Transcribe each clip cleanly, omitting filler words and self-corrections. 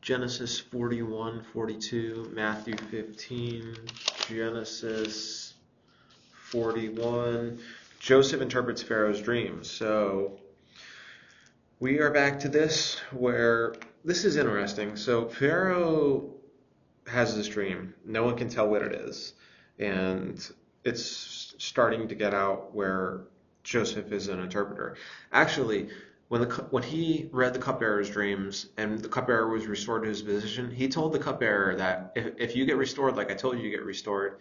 Genesis 41, 42, Matthew 15, Genesis 41. Joseph interprets Pharaoh's dream. So we are back to this where this is interesting. So Pharaoh has this dream. No one can tell what it is. And it's starting to get out where Joseph is an interpreter. Actually, when he read the cupbearer's dreams and the cupbearer was restored to his position, he told the cupbearer that if you get restored like I told you to get restored,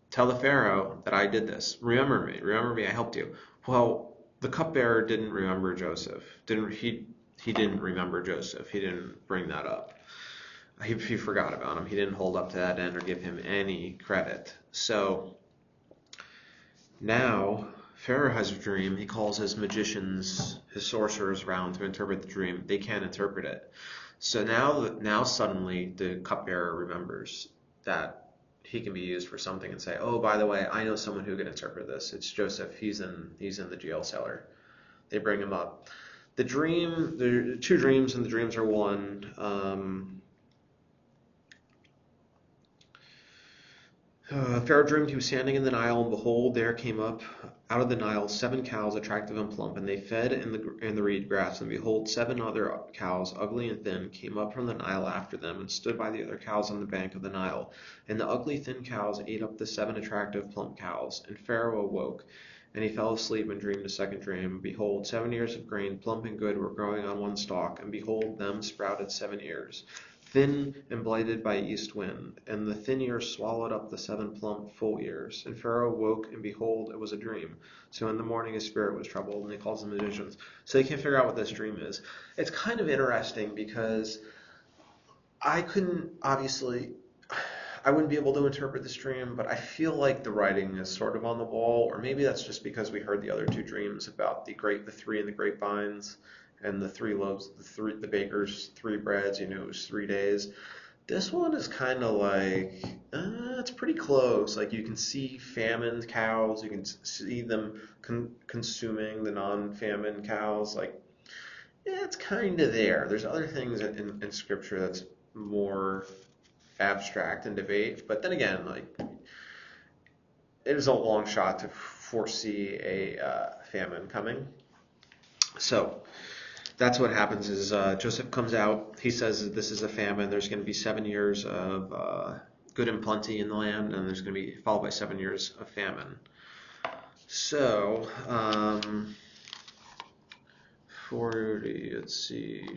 tell the Pharaoh that I did this. Remember me, I helped you. Well, the cupbearer didn't remember Joseph. He didn't remember Joseph. He didn't bring that up. He forgot about him. He didn't hold up to that end or give him any credit. So now Pharaoh has a dream. He calls his magicians, his sorcerers around to interpret the dream. They can't interpret it. So now suddenly the cupbearer remembers that he can be used for something and say, oh, by the way, I know someone who can interpret this. It's Joseph. He's in the jail cellar. They bring him up. There are two dreams, and the dreams are one. Pharaoh dreamed he was standing in the Nile, and behold, there came up out of the Nile 7 cows, attractive and plump, and they fed in the reed grass. And behold, 7 other cows, ugly and thin, came up from the Nile after them, and stood by the other cows on the bank of the Nile. And the ugly, thin cows ate up the 7 attractive, plump cows. And Pharaoh awoke, and he fell asleep and dreamed a second dream. Behold, 7 ears of grain, plump and good, were growing on one stalk, and behold, them sprouted 7 ears, thin and blighted by east wind, and the thin ears swallowed up the 7 plump full ears. And Pharaoh woke, and behold, it was a dream. So in the morning his spirit was troubled, and he calls the magicians. So they can't figure out what this dream is. It's kind of interesting because I wouldn't be able to interpret this dream, but I feel like the writing is sort of on the wall, or maybe that's just because we heard the other 2 dreams about the 3 and the grapevines, and the 3 loaves, the baker's 3 breads, it was 3 days. This one is kind of like, it's pretty close. Like you can see famine cows, you can see them consuming the non-famine cows. Like, it's kind of there. There's other things in scripture that's more abstract and debate, but then again, like it is a long shot to foresee a famine coming. So that's what happens is Joseph comes out. He says this is a famine. There's going to be 7 years of good and plenty in the land, and there's going to be followed by 7 years of famine. So 40. Let's see.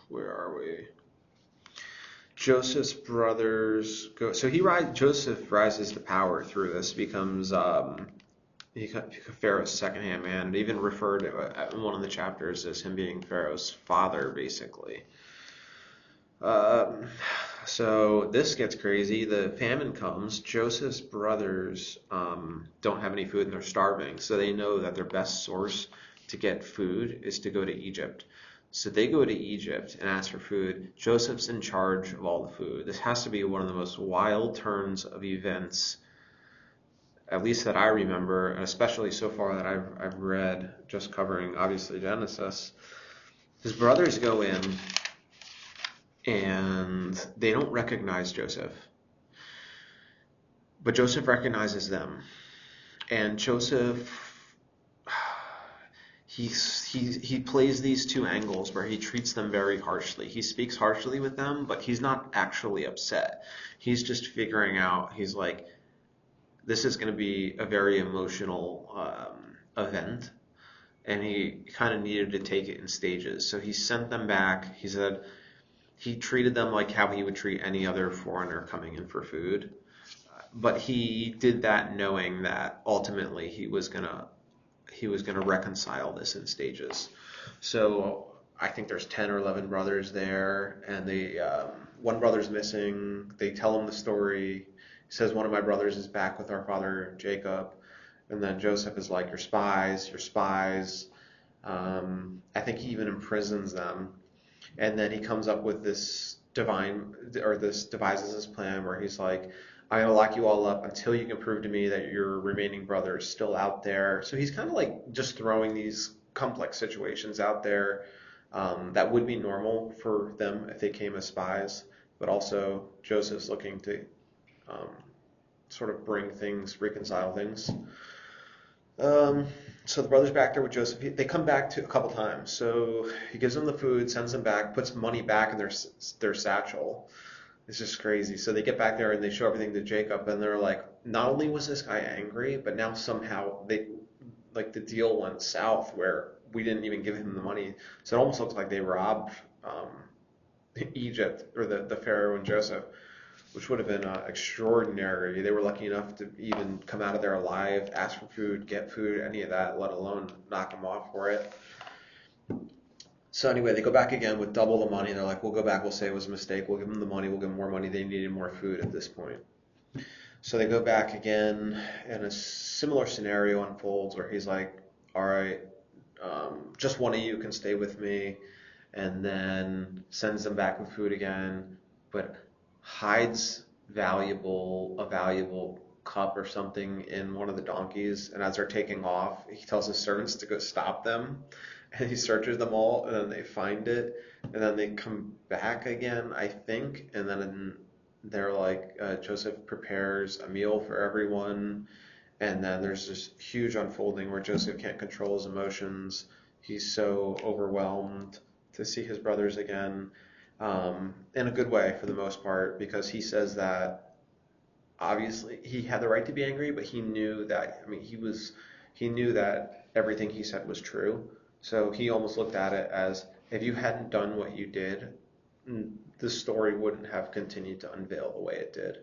Where are we? Joseph's brothers go. So Joseph rises to power through this. Becomes Pharaoh's second-hand man, and even referred to in one of the chapters as him being Pharaoh's father, basically. So this gets crazy. The famine comes. Joseph's brothers don't have any food, and they're starving. So they know that their best source to get food is to go to Egypt. So they go to Egypt and ask for food. Joseph's in charge of all the food. This has to be one of the most wild turns of events, at least that I remember, and especially so far that I've read, just covering obviously Genesis. His brothers go in and they don't recognize Joseph, but Joseph recognizes them. And Joseph, he plays these 2 angles where he treats them very harshly. He speaks harshly with them, but he's not actually upset. He's just figuring out, he's like, this is going to be a very emotional event, and he kind of needed to take it in stages. So he sent them back. He said he treated them like how he would treat any other foreigner coming in for food, but he did that knowing that ultimately he was gonna reconcile this in stages. So I think there's 10 or 11 brothers there, and one brother's missing. They tell him the story. He says, one of my brothers is back with our father Jacob. And then Joseph is like, you're spies. I think he even imprisons them. And then he comes up with this devises this plan where he's like, I'm going to lock you all up until you can prove to me that your remaining brother is still out there. So he's kind of like just throwing these complex situations out there That would be normal for them if they came as spies, but also Joseph's looking to um, sort of bring things, reconcile things. Um, so the brother's back there with Joseph. They come back to a couple times. So he gives them the food, sends them back, puts money back in their satchel. It's just crazy. So they get back there and they show everything to Jacob, and they're like, not only was this guy angry, but now somehow they like the deal went south where we didn't even give him the money. So it almost looks like they robbed um, Egypt or the Pharaoh and Joseph, which would have been extraordinary. They were lucky enough to even come out of there alive, ask for food, get food, any of that, let alone knock them off for it. So anyway, they go back again with double the money. They're like, we'll go back, we'll say it was a mistake, we'll give them the money, we'll give them more money. They needed more food at this point. So they go back again, and a similar scenario unfolds where he's like, all right, just one of you can stay with me, and then sends them back with food again, but hides a valuable cup or something in one of the donkeys, and as they're taking off, he tells his servants to go stop them, and he searches them all, and then they find it, and then they come back again, I think, and then they're like, Joseph prepares a meal for everyone, and then there's this huge unfolding where Joseph can't control his emotions. He's so overwhelmed to see his brothers again, in a good way for the most part, because he says that obviously he had the right to be angry, but he knew that, I mean, he knew that everything he said was true. So he almost looked at it as if you hadn't done what you did, the story wouldn't have continued to unveil the way it did.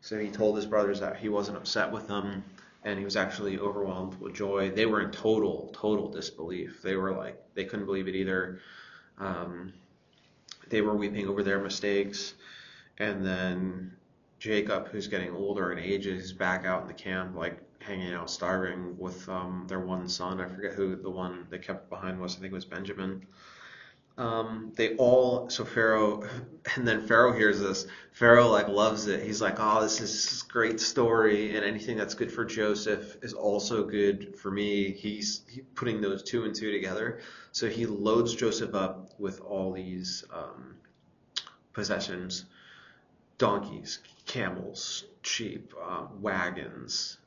So he told his brothers that he wasn't upset with them, and he was actually overwhelmed with joy. They were in total disbelief. They were like, they couldn't believe it either. Um, they were weeping over their mistakes. And then Jacob, who's getting older in age, is back out in the camp, like hanging out, starving with their one son. I forget who the one they kept behind was. I think it was Benjamin. So Pharaoh, and then Pharaoh hears this. Pharaoh like loves it. He's like, oh, this is a great story, and anything that's good for Joseph is also good for me. He's putting those two and two together. So he loads Joseph up with all these possessions: donkeys, camels, sheep, wagons,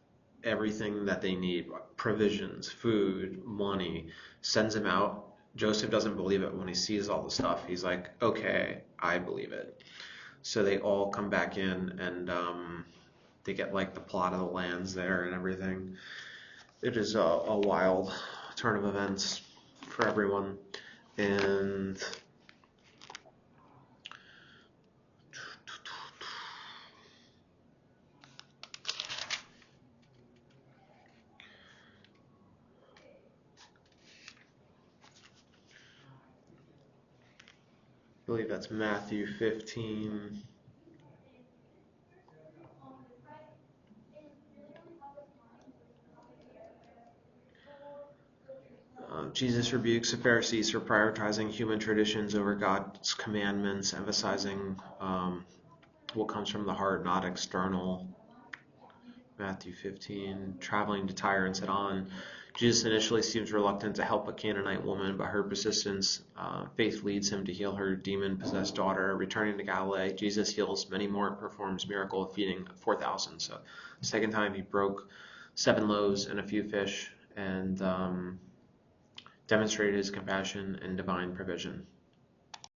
everything that they need, provisions, food, money, sends him out. Joseph doesn't believe it when he sees all the stuff. He's like, okay, I believe it. So they all come back in, and they get like the plot of the lands there and everything. It is a wild turn of events for everyone. And I believe that's Matthew 15. Jesus rebukes the Pharisees for prioritizing human traditions over God's commandments, emphasizing what comes from the heart, not external. Matthew 15, traveling to Tyre and Sidon. Jesus initially seems reluctant to help a Canaanite woman, but her persistence, faith leads him to heal her demon-possessed daughter. Returning to Galilee, Jesus heals many more and performs miracle of feeding 4,000. So the second time he broke 7 loaves and a few fish, and demonstrated his compassion and divine provision.